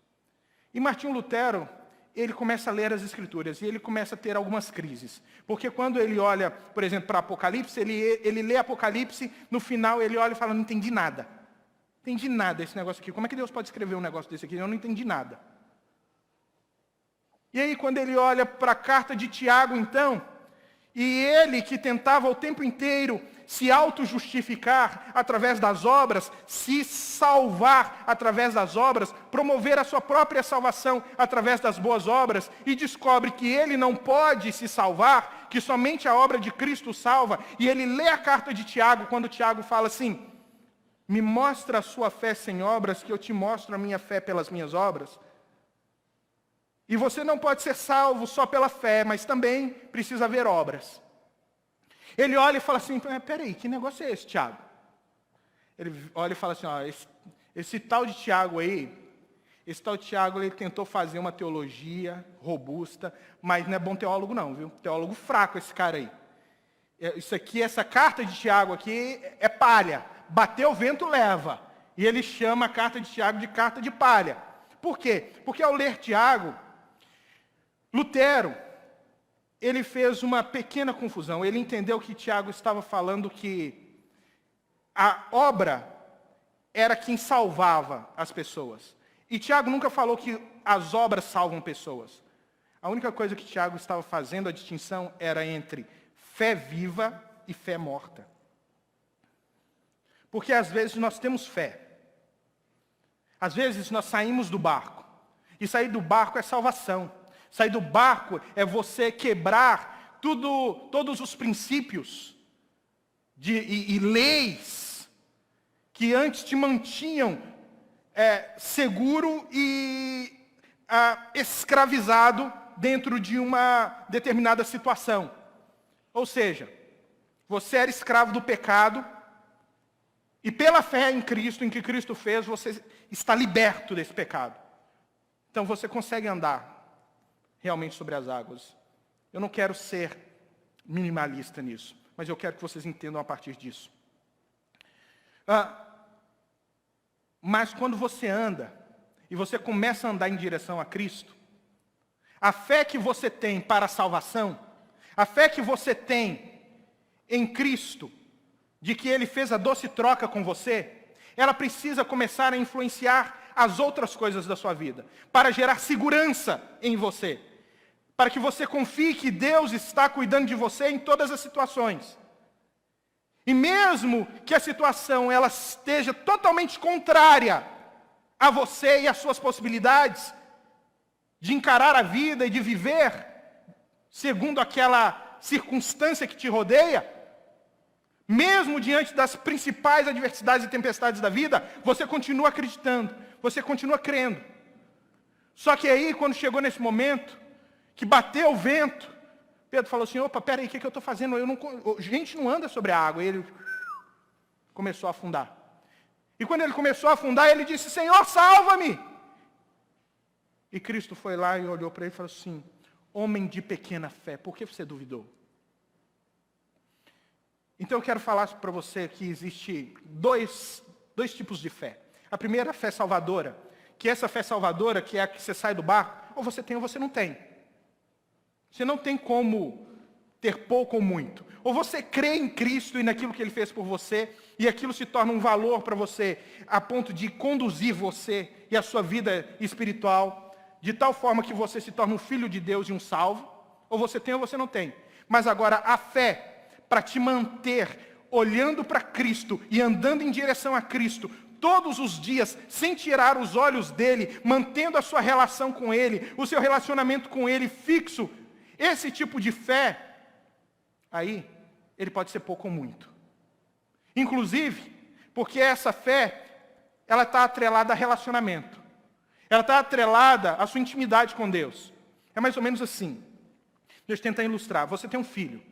E Martinho Lutero, ele começa a ler as Escrituras e ele começa a ter algumas crises. Porque quando ele olha, por exemplo, para Apocalipse, ele lê Apocalipse, no final ele olha e fala, não entendi nada. Não entendi nada esse negócio aqui. Como é que Deus pode escrever um negócio desse aqui? Eu não entendi nada. E aí quando ele olha para a carta de Tiago, então, e ele que tentava o tempo inteiro se auto-justificar através das obras, se salvar através das obras, promover a sua própria salvação através das boas obras, e descobre que ele não pode se salvar, que somente a obra de Cristo salva, e ele lê a carta de Tiago, quando Tiago fala assim, me mostra a sua fé sem obras, que eu te mostro a minha fé pelas minhas obras. E você não pode ser salvo só pela fé, mas também precisa haver obras. Ele olha e fala assim, peraí, que negócio é esse, Tiago? Ele olha e fala assim, esse tal de Tiago aí, ele tentou fazer uma teologia robusta, mas não é bom teólogo não, viu? Teólogo fraco esse cara aí. Isso aqui, essa carta de Tiago aqui é palha. Bateu o vento, leva. E ele chama a carta de Tiago de carta de palha. Por quê? Porque ao ler Tiago, Lutero, ele fez uma pequena confusão. Ele entendeu que Tiago estava falando que a obra era quem salvava as pessoas. E Tiago nunca falou que as obras salvam pessoas. A única coisa que Tiago estava fazendo a distinção era entre fé viva e fé morta. Porque às vezes nós temos fé. Às vezes nós saímos do barco. E sair do barco é salvação. Sair do barco é você quebrar todos os princípios e leis que antes te mantinham seguro e escravizado dentro de uma determinada situação. Ou seja, você era escravo do pecado e pela fé em Cristo, em que Cristo fez, você está liberto desse pecado. Então você consegue andar realmente sobre as águas. Eu não quero ser minimalista nisso, mas eu quero que vocês entendam a partir disso. Mas quando você anda, e você começa a andar em direção a Cristo, a fé que você tem para a salvação, a fé que você tem em Cristo, de que Ele fez a doce troca com você, ela precisa começar a influenciar as outras coisas da sua vida, para gerar segurança em você, para que você confie que Deus está cuidando de você em todas as situações. E mesmo que a situação ela esteja totalmente contrária a você e às suas possibilidades de encarar a vida e de viver segundo aquela circunstância que te rodeia, mesmo diante das principais adversidades e tempestades da vida, você continua acreditando, você continua crendo. Só que aí, quando chegou nesse momento, que bateu o vento, Pedro falou assim, opa, peraí, o que eu estou fazendo? Gente não anda sobre a água. E ele começou a afundar. E quando ele começou a afundar, ele disse, Senhor, salva-me. E Cristo foi lá e olhou para ele e falou assim: homem de pequena fé, por que você duvidou? Então eu quero falar para você que existe dois tipos de fé. A primeira, a fé salvadora, que essa fé salvadora, que é a que você sai do barco, ou você tem ou você não tem. Você não tem como ter pouco ou muito. Ou você crê em Cristo e naquilo que Ele fez por você, e aquilo se torna um valor para você, a ponto de conduzir você e a sua vida espiritual, de tal forma que você se torna um filho de Deus e um salvo. Ou você tem ou você não tem. Mas agora, a fé, para te manter olhando para Cristo e andando em direção a Cristo, todos os dias, sem tirar os olhos dele, mantendo a sua relação com ele, o seu relacionamento com ele fixo, esse tipo de fé, aí, ele pode ser pouco ou muito. Inclusive, porque essa fé, ela está atrelada a relacionamento. Ela está atrelada à sua intimidade com Deus. É mais ou menos assim. Deixa eu tentar ilustrar. Você tem um filho.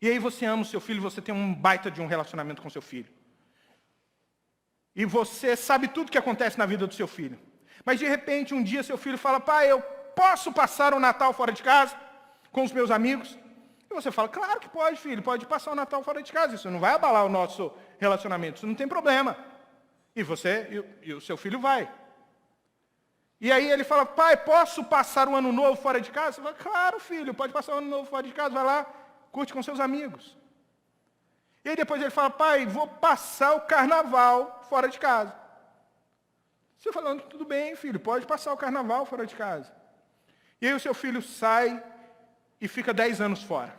E aí você ama o seu filho, você tem um baita de um relacionamento com seu filho. E você sabe tudo o que acontece na vida do seu filho. Mas de repente, um dia seu filho fala: pai, eu posso passar o Natal fora de casa com os meus amigos? E você fala: claro que pode, filho, pode passar o Natal fora de casa. Isso não vai abalar o nosso relacionamento, isso não tem problema. E você e o seu filho vai. E aí ele fala: pai, posso passar o ano novo fora de casa? Você fala: claro, filho, pode passar o ano novo fora de casa, vai lá, curte com seus amigos. E aí depois ele fala: pai, vou passar o carnaval fora de casa. Você falando: tudo bem, filho, pode passar o carnaval fora de casa. E aí o seu filho sai e fica 10 anos fora.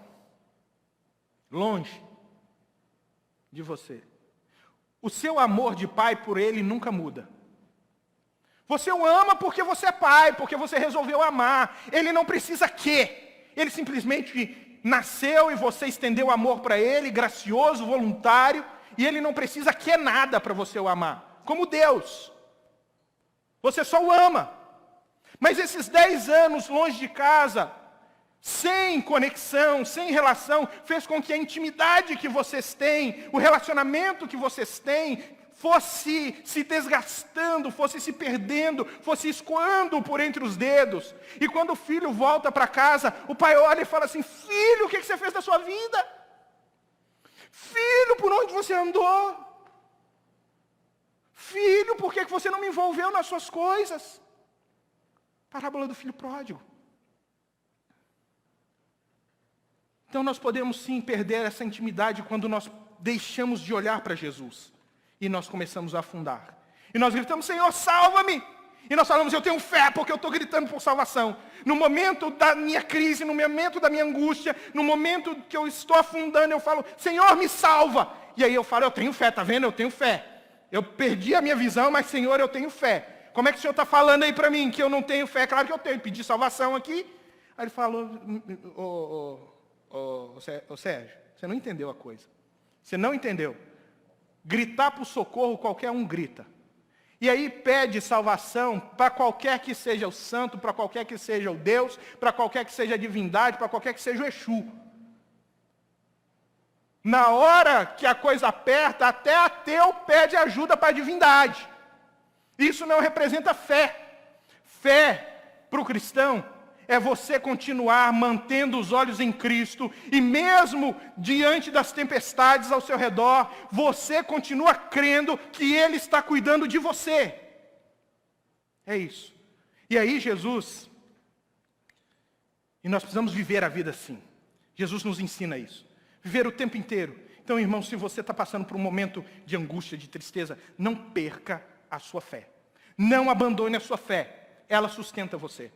Longe de você. O seu amor de pai por ele nunca muda. Você o ama porque você é pai, porque você resolveu amar. Ele não precisa quê? Ele simplesmente nasceu e você estendeu amor para ele, gracioso, voluntário, e ele não precisa quê nada para você o amar. Como Deus. Você só o ama. Mas esses 10 anos longe de casa, sem conexão, sem relação, fez com que a intimidade que vocês têm, o relacionamento que vocês têm, fosse se desgastando, fosse se perdendo, fosse escoando por entre os dedos. E quando o filho volta para casa, o pai olha e fala assim: filho, o que você fez da sua vida? Filho, por onde você andou? Filho, por que você não me envolveu nas suas coisas? Parábola do filho pródigo. Então nós podemos sim perder essa intimidade quando nós deixamos de olhar para Jesus. E nós começamos a afundar. E nós gritamos: Senhor, salva-me! E nós falamos: eu tenho fé porque eu estou gritando por salvação. No momento da minha crise, no momento da minha angústia, no momento que eu estou afundando, eu falo: Senhor, me salva! E aí eu falo: eu tenho fé, tá vendo? Eu tenho fé. Eu perdi a minha visão, mas Senhor, eu tenho fé. Como é que o Senhor está falando aí para mim que eu não tenho fé? Claro que eu tenho. Pedi salvação aqui. Aí ele falou: Sérgio, você não entendeu a coisa. Você não entendeu. Gritar por socorro, qualquer um grita. E aí pede salvação para qualquer que seja o santo, para qualquer que seja o Deus, para qualquer que seja a divindade, para qualquer que seja o Exu. Na hora que a coisa aperta, até ateu pede ajuda para a divindade. Isso não representa fé. Fé para o cristão é você continuar mantendo os olhos em Cristo, e mesmo diante das tempestades ao seu redor, você continua crendo que Ele está cuidando de você. É isso. E aí Jesus, e nós precisamos viver a vida assim. Jesus nos ensina isso. Viver o tempo inteiro. Então, irmão, se você está passando por um momento de angústia, de tristeza, não perca a sua fé. Não abandone a sua fé. Ela sustenta você.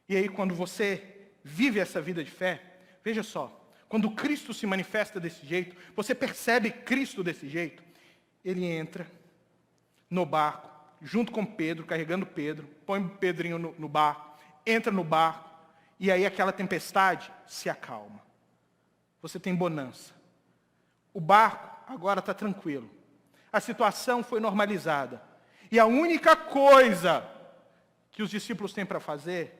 E aí, quando você vive essa vida de fé, veja só, quando Cristo se manifesta desse jeito, você percebe Cristo desse jeito, ele entra no barco, junto com Pedro, carregando Pedro, põe Pedrinho no barco, entra no barco, e aí aquela tempestade se acalma. Você tem bonança. O barco agora está tranquilo. A situação foi normalizada. E a única coisa que os discípulos têm para fazer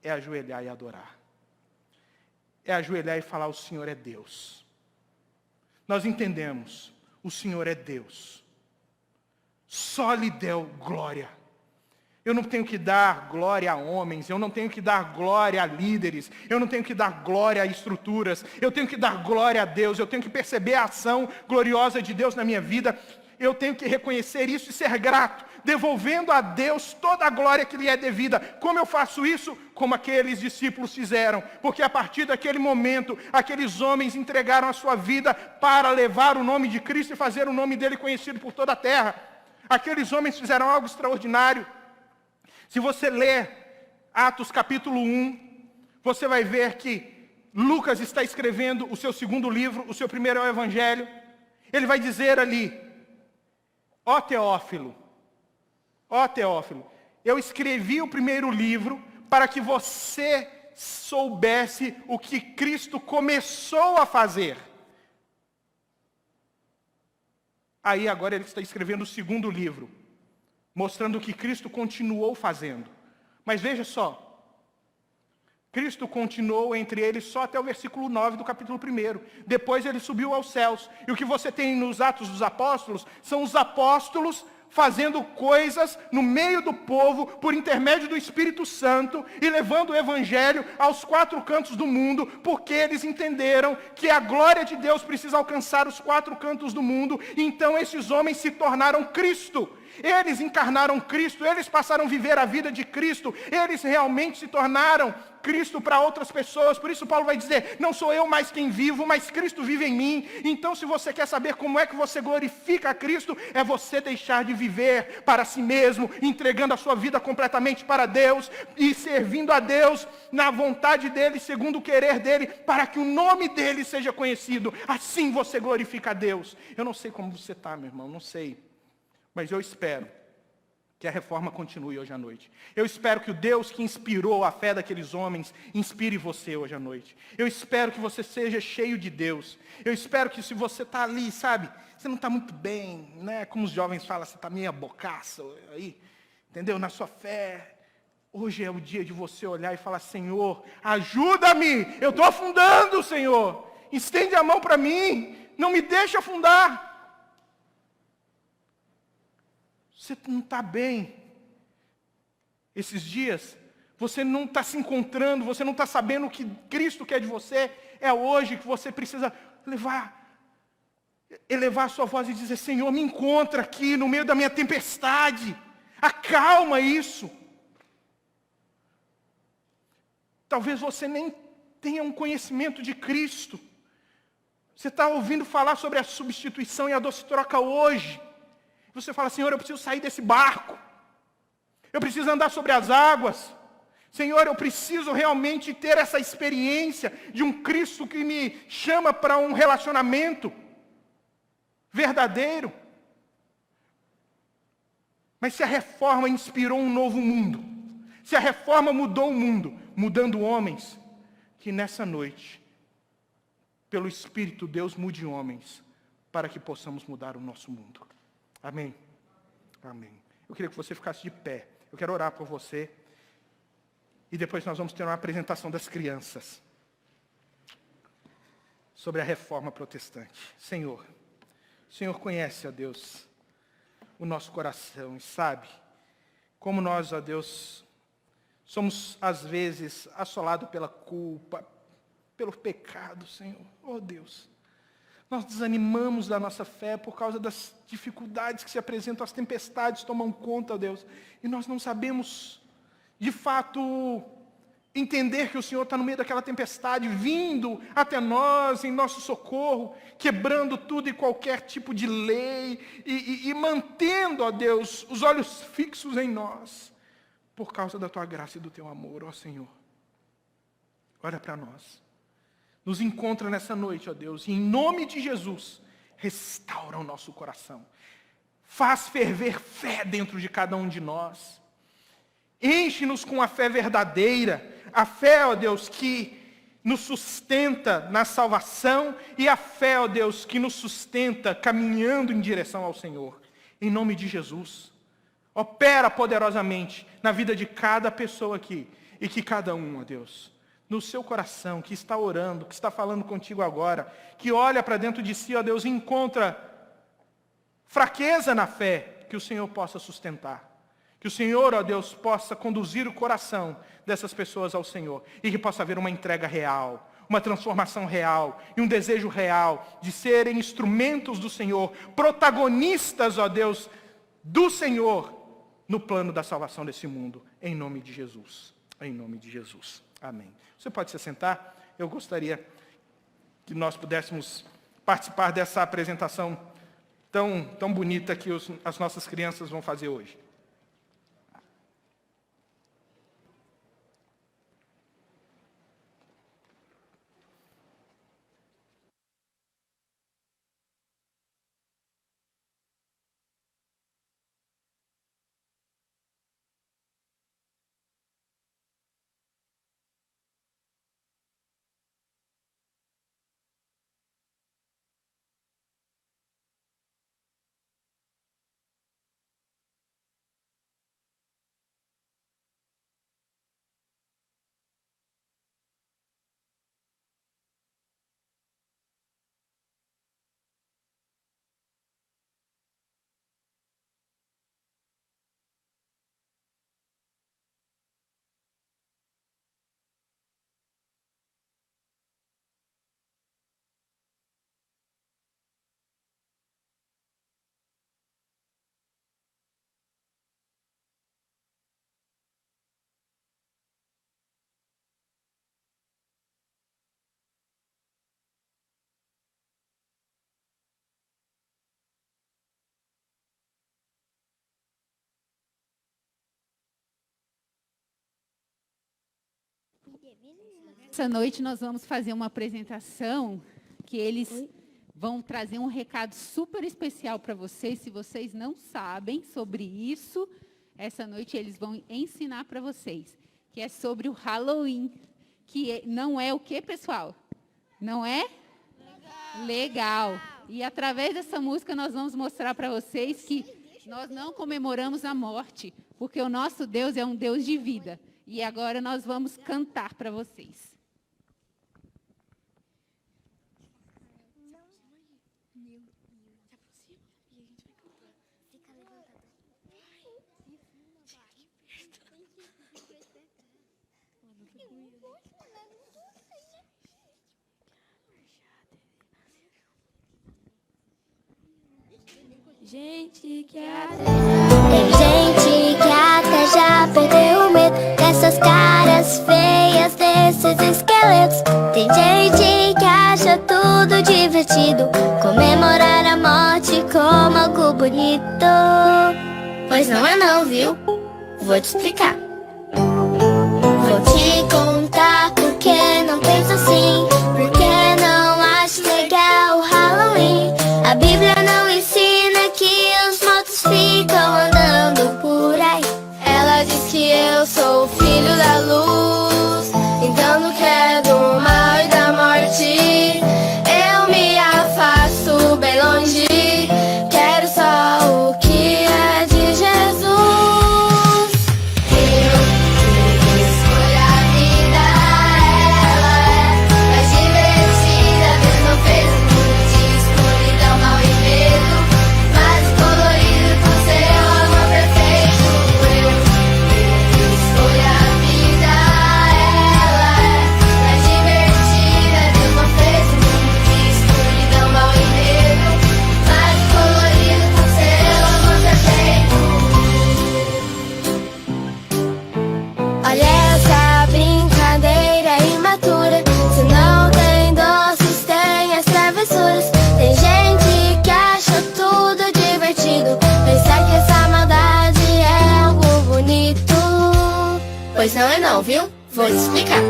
é ajoelhar e adorar. É ajoelhar e falar: o Senhor é Deus. Nós entendemos, o Senhor é Deus. Só lhe deu glória. Eu não tenho que dar glória a homens, eu não tenho que dar glória a líderes, eu não tenho que dar glória a estruturas, eu tenho que dar glória a Deus, eu tenho que perceber a ação gloriosa de Deus na minha vida, eu tenho que reconhecer isso e ser grato, devolvendo a Deus toda a glória que lhe é devida. Como eu faço isso? Como aqueles discípulos fizeram, porque a partir daquele momento, aqueles homens entregaram a sua vida para levar o nome de Cristo e fazer o nome dele conhecido por toda a terra. Aqueles homens fizeram algo extraordinário. Se você ler Atos capítulo 1, você vai ver que Lucas está escrevendo o seu segundo livro, o seu primeiro é o Evangelho. Ele vai dizer ali, ó Teófilo, eu escrevi o primeiro livro para que você soubesse o que Cristo começou a fazer. Aí agora ele está escrevendo o segundo livro, mostrando o que Cristo continuou fazendo. Mas veja só, Cristo continuou entre eles só até o versículo 9 do capítulo 1. Depois ele subiu aos céus. E o que você tem nos Atos dos Apóstolos são os apóstolos fazendo coisas no meio do povo, por intermédio do Espírito Santo, e levando o Evangelho aos 4 cantos do mundo, porque eles entenderam que a glória de Deus precisa alcançar os 4 cantos do mundo, e então esses homens se tornaram Cristo. Eles encarnaram Cristo, eles passaram a viver a vida de Cristo, eles realmente se tornaram Cristo para outras pessoas. Por isso Paulo vai dizer, não sou eu mais quem vivo, mas Cristo vive em mim. Então se você quer saber como é que você glorifica a Cristo, é você deixar de viver para si mesmo, entregando a sua vida completamente para Deus e servindo a Deus na vontade dEle, segundo o querer dEle, para que o nome dEle seja conhecido. Assim você glorifica a Deus. Eu não sei como você está, meu irmão, não sei. Mas eu espero que a reforma continue hoje à noite. Eu espero que o Deus que inspirou a fé daqueles homens inspire você hoje à noite. Eu espero que você seja cheio de Deus. Eu espero que se você está ali, sabe, você não está muito bem, né? Como os jovens falam, você está meio bocaça aí, entendeu? Na sua fé. Hoje é o dia de você olhar e falar, Senhor, ajuda-me, eu estou afundando, Senhor. Estende a mão para mim, não me deixe afundar. Você não está bem esses dias, você não está se encontrando, você não está sabendo o que Cristo quer de você. É hoje que você precisa elevar a sua voz e dizer, Senhor, me encontra aqui no meio da minha tempestade, acalma isso. Talvez você nem tenha um conhecimento de Cristo, você está ouvindo falar sobre a substituição e a doce troca hoje. Você fala, Senhor, eu preciso sair desse barco. Eu preciso andar sobre as águas. Senhor, eu preciso realmente ter essa experiência de um Cristo que me chama para um relacionamento verdadeiro. Mas se a reforma inspirou um novo mundo, se a reforma mudou o mundo, mudando homens, que nessa noite, pelo Espírito, Deus mude homens, para que possamos mudar o nosso mundo. Amém? Amém. Eu queria que você ficasse de pé. Eu quero orar por você. E depois nós vamos ter uma apresentação das crianças sobre a reforma protestante. Senhor, o Senhor conhece, ó Deus, o nosso coração e sabe como nós, ó Deus, somos às vezes assolados pela culpa, pelo pecado, Senhor. Ó Deus. Nós desanimamos da nossa fé por causa das dificuldades que se apresentam, as tempestades tomam conta, Deus. E nós não sabemos, de fato, entender que o Senhor está no meio daquela tempestade, vindo até nós, em nosso socorro, quebrando tudo e qualquer tipo de lei, e mantendo, ó Deus, os olhos fixos em nós, por causa da Tua graça e do Teu amor, ó Senhor. Olha para nós. Nos encontra nessa noite, ó Deus, e em nome de Jesus, restaura o nosso coração. Faz ferver fé dentro de cada um de nós. Enche-nos com a fé verdadeira, a fé, ó Deus, que nos sustenta na salvação e a fé, ó Deus, que nos sustenta caminhando em direção ao Senhor. Em nome de Jesus, opera poderosamente na vida de cada pessoa aqui e que cada um, ó Deus, no seu coração, que está orando, que está falando contigo agora, que olha para dentro de si, ó Deus, e encontra fraqueza na fé, que o Senhor possa sustentar. Que o Senhor, ó Deus, possa conduzir o coração dessas pessoas ao Senhor. E que possa haver uma entrega real, uma transformação real e um desejo real de serem instrumentos do Senhor, protagonistas, ó Deus, do Senhor no plano da salvação desse mundo. Em nome de Jesus. Em nome de Jesus. Amém. Você pode se sentar? Eu gostaria que nós pudéssemos participar dessa apresentação tão bonita que as nossas crianças vão fazer hoje. Essa noite nós vamos fazer uma apresentação que eles vão trazer um recado super especial para vocês. Se vocês não sabem sobre isso, essa noite eles vão ensinar para vocês, que é sobre o Halloween, que não é o quê, pessoal? Não é? Legal. E através dessa música nós vamos mostrar para vocês que nós não comemoramos a morte, porque o nosso Deus é um Deus de vida. E agora nós vamos cantar para vocês. Tem gente que até já perdeu o medo dessas caras feias, desses esqueletos. Tem gente que acha tudo divertido, comemorar a morte como algo bonito. Pois não é não, viu? Vou te explicar. Vou te contar porque não penso assim, porque não acho legal o Halloween. A Bíblia não ensina que os mortos ficam andando por aí. Ela diz que eu sou o filho da luz, então não quero do mal e da morte. Eu me afasto bem longe, quero só o que é de Jesus. Eu escolho a vida, ela é mais divertida. Deus não fez o mundo de escuridão, mal e medo, mas colorido com seu amor perfeito. Eu escolho a vida, ela é mais divertida. Deus não fez o mundo de escuridão, mal e medo, mas colorido com seu amor perfeito. Olha essa brincadeira imatura, se não tem doces, tem as travessuras. Tem gente que acha tudo divertido, pensa que essa maldade é algo bonito. Pois não é não, viu? Vou te explicar.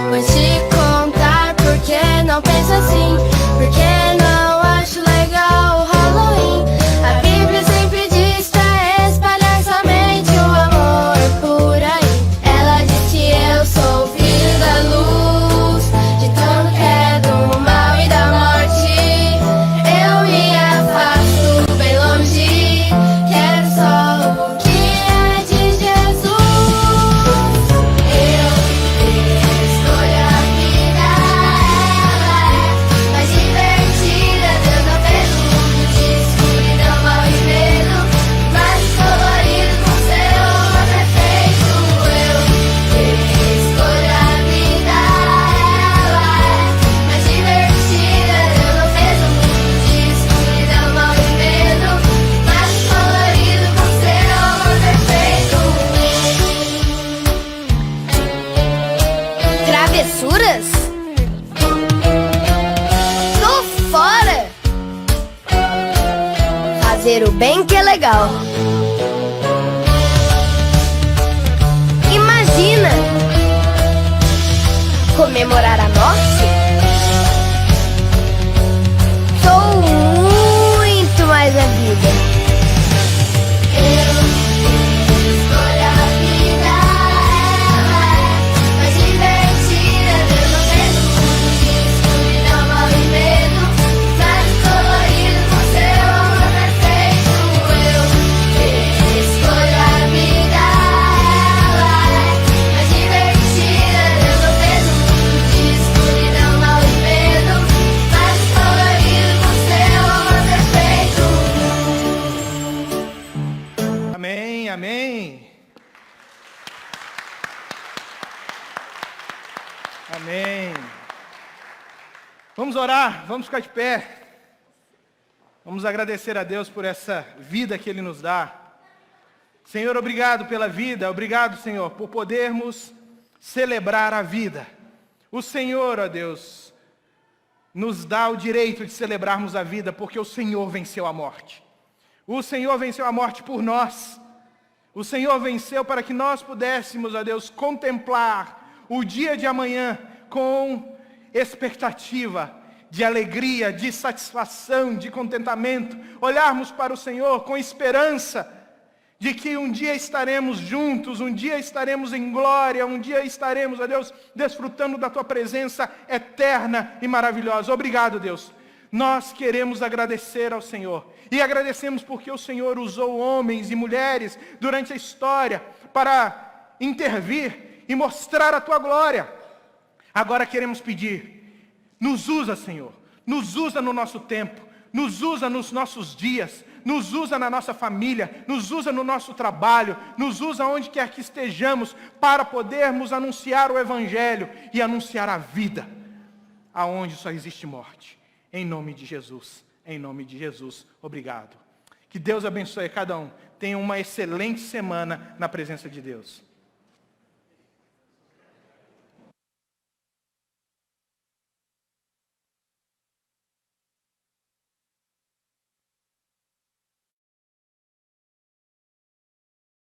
Vou te contar porque não penso assim, porque não acho legal o Halloween. A Bíblia sempre diz pra espalhar somente o amor por aí. Ela diz que eu sou o filho da luz, de tanto que é do mal e da morte. Eu me afasto bem longe, quero só o que é de Jesus. Eu escolho a vida, ela é mais fazer o bem que é legal. Imagina comemorar a morte. Sou muito mais a vida. Amém. Amém. Vamos orar, vamos ficar de pé. Vamos agradecer a Deus por essa vida que Ele nos dá. Senhor, obrigado pela vida. Obrigado, Senhor, por podermos celebrar a vida. O Senhor, ó Deus, nos dá o direito de celebrarmos a vida porque o Senhor venceu a morte. O Senhor venceu a morte por nós. O Senhor venceu para que nós pudéssemos, ó Deus, contemplar o dia de amanhã com expectativa, de alegria, de satisfação, de contentamento. Olharmos para o Senhor com esperança de que um dia estaremos juntos, um dia estaremos em glória, um dia estaremos, ó Deus, desfrutando da Tua presença eterna e maravilhosa. Obrigado, Deus. Nós queremos agradecer ao Senhor. E agradecemos porque o Senhor usou homens e mulheres durante a história para intervir e mostrar a Tua glória. Agora queremos pedir, nos usa, Senhor. Nos usa no nosso tempo. Nos usa nos nossos dias. Nos usa na nossa família. Nos usa no nosso trabalho. Nos usa onde quer que estejamos para podermos anunciar o Evangelho e anunciar a vida aonde só existe morte. Em nome de Jesus, em nome de Jesus, obrigado. Que Deus abençoe cada um. Tenha uma excelente semana na presença de Deus.